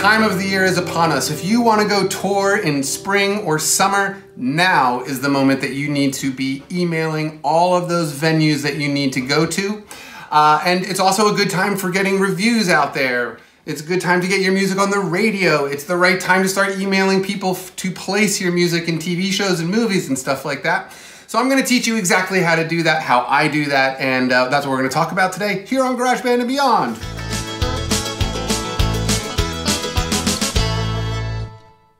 time of the year is upon us. If you want to go tour in spring or summer, now is the moment that you need to be emailing all of those venues that you need to go to. And it's also a good time for getting reviews out there. It's a good time to get your music on the radio. It's the right time to start emailing people to place your music in TV shows and movies and stuff like that. So I'm gonna teach you exactly how to do that, how I do that, and that's what we're gonna talk about today here on Garageband and Beyond.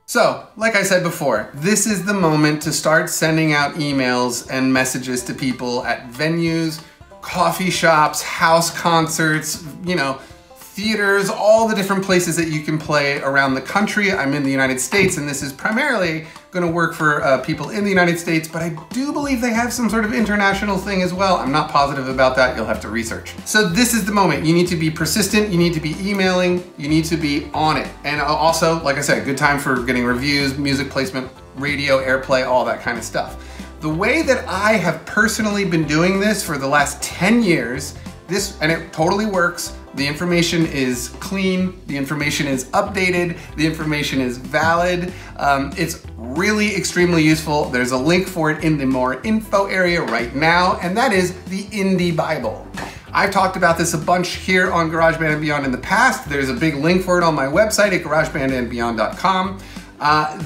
So, like I said before, this is the moment to start sending out emails and messages to people at venues, coffee shops, house concerts, you know, theaters, all the different places that you can play around the country. I'm in the United States, and this is primarily gonna work for people in the United States, but I do believe they have some sort of international thing as well. I'm not positive about that, you'll have to research. So this is the moment. You need to be persistent, you need to be emailing, you need to be on it. And also, like I said, good time for getting reviews, music placement, radio, airplay, all that kind of stuff. The way that I have personally been doing this for the last 10 years, and it totally works. The information is clean, the information is updated, the information is valid. It's really extremely useful. There's a link for it in the more info area right now, and that is the Indie Bible. I've talked about this a bunch here on Garageband and Beyond in the past. There's a big link for it on my website at garagebandandbeyond.com.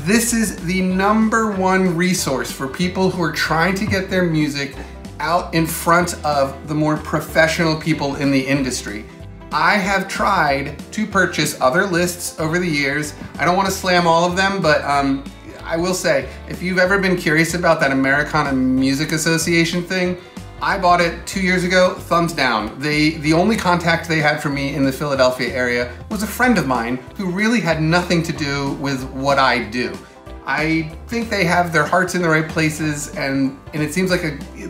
This is the #1 resource for people who are trying to get their music out in front of the more professional people in the industry. I have tried to purchase other lists over the years. I don't want to slam all of them, but I will say, if you've ever been curious about that Americana Music Association thing, I bought it 2 years ago, thumbs down. The only contact they had for me in the Philadelphia area was a friend of mine who really had nothing to do with what I do. I think they have their hearts in the right places, and it seems like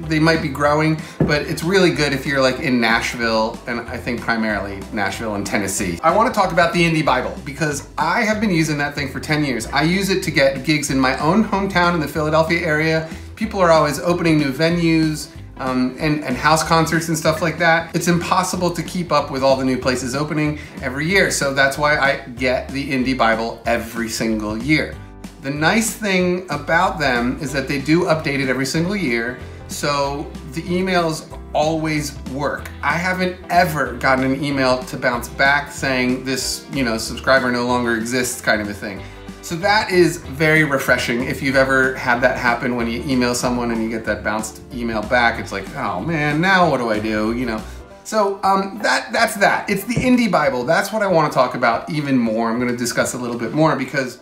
they might be growing, but it's really good if you're like in Nashville, and I think primarily Nashville and Tennessee. I want to talk about the Indie Bible because I have been using that thing for 10 years. I use it to get gigs in my own hometown in the Philadelphia area. People are always opening new venues, and house concerts and stuff like that. It's impossible to keep up with all the new places opening every year, so that's why I get the Indie Bible every single year. The nice thing about them is that they do update it every single year, so the emails always work. I haven't ever gotten an email to bounce back saying this, you know, subscriber no longer exists kind of a thing. So that is very refreshing. If you've ever had that happen when you email someone and you get that bounced email back, it's like, oh man, now what do I do, you know? So that's that. It's the Indie Bible. That's what I want to talk about even more. I'm going to discuss a little bit more because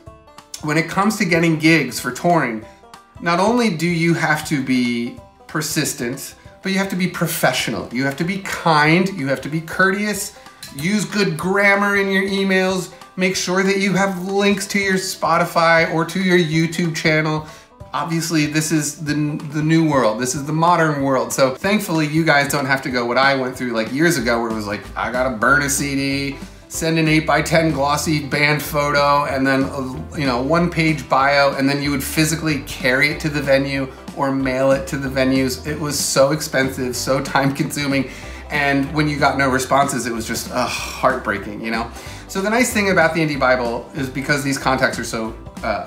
when it comes to getting gigs for touring, not only do you have to be persistent, but you have to be professional. You have to be kind, you have to be courteous, use good grammar in your emails, make sure that you have links to your Spotify or to your YouTube channel. Obviously, this is the new world. This is the modern world. So thankfully, you guys don't have to go what I went through like years ago where it was like, I gotta burn a CD, send an 8x10 glossy band photo, and then you know, 1-page bio, and then you would physically carry it to the venue or mail it to the venues. It was so expensive, so time consuming, and when you got no responses, it was just heartbreaking, you know? So the nice thing about the Indie Bible is because these contacts are so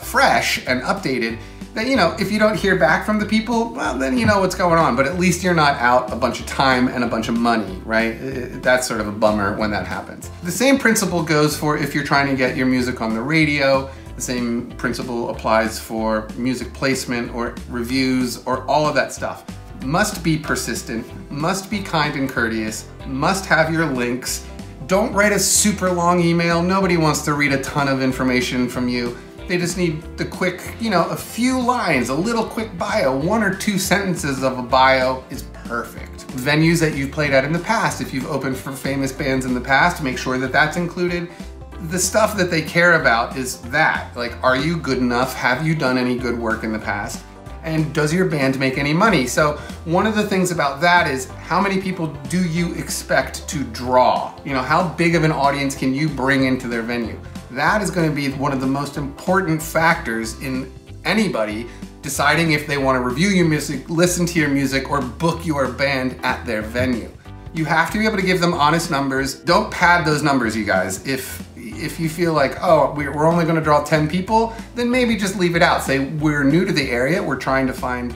fresh and updated, that, you know, if you don't hear back from the people, well, then you know what's going on, but at least you're not out a bunch of time and a bunch of money, right? That's sort of a bummer when that happens. The same principle goes for if you're trying to get your music on the radio. The same principle applies for music placement or reviews or all of that stuff. Must be persistent, must be kind and courteous, must have your links. Don't write a super long email. Nobody wants to read a ton of information from you. They just need the quick, you know, a few lines, a little quick bio. 1 or 2 sentences of a bio is perfect. Venues that you've played at in the past, if you've opened for famous bands in the past, make sure that that's included. The stuff that they care about is that, like, are you good enough? Have you done any good work in the past? And does your band make any money? So one of the things about that is how many people do you expect to draw? You know, how big of an audience can you bring into their venue? That is going to be one of the most important factors in anybody deciding if they want to review your music, listen to your music, or book your band at their venue. You have to be able to give them honest numbers. Don't pad those numbers, you guys. If if you feel like, oh, we're only gonna draw 10 people, then maybe just leave it out. Say, we're new to the area, we're trying to find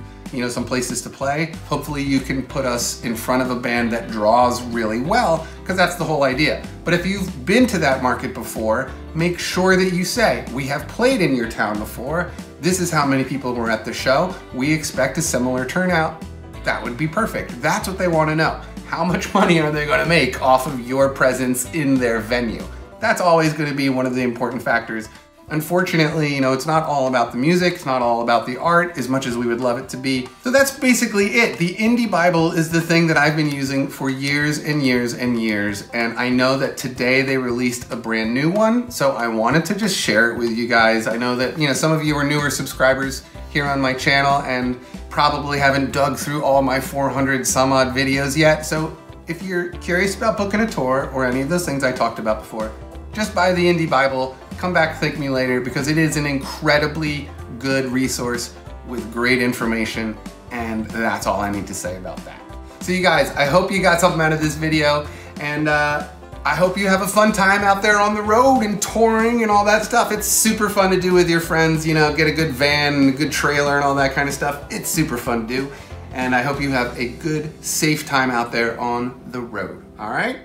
some places to play. Hopefully you can put us in front of a band that draws really well, because that's the whole idea. But if you've been to that market before, make sure that you say, we have played in your town before, this is how many people were at the show, we expect a similar turnout. That would be perfect. That's what they want to know. How much money are they going to make off of your presence in their venue? That's always going to be one of the important factors. Unfortunately, it's not all about the music, it's not all about the art as much as we would love it to be. So that's basically it. The Indie Bible is the thing that I've been using for years and years and years, and I know that today they released a brand new one, so I wanted to just share it with you guys. I know that, some of you are newer subscribers here on my channel and probably haven't dug through all my 400 some odd videos yet, so if you're curious about booking a tour or any of those things I talked about before, just buy the Indie Bible. Come back, thank me later, because it is an incredibly good resource with great information, and that's all I need to say about that. So you guys, I hope you got something out of this video, and I hope you have a fun time out there on the road and touring and all that stuff. It's super fun to do with your friends, get a good van and a good trailer and all that kind of stuff. It's super fun to do, and I hope you have a good, safe time out there on the road, all right?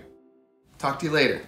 Talk to you later.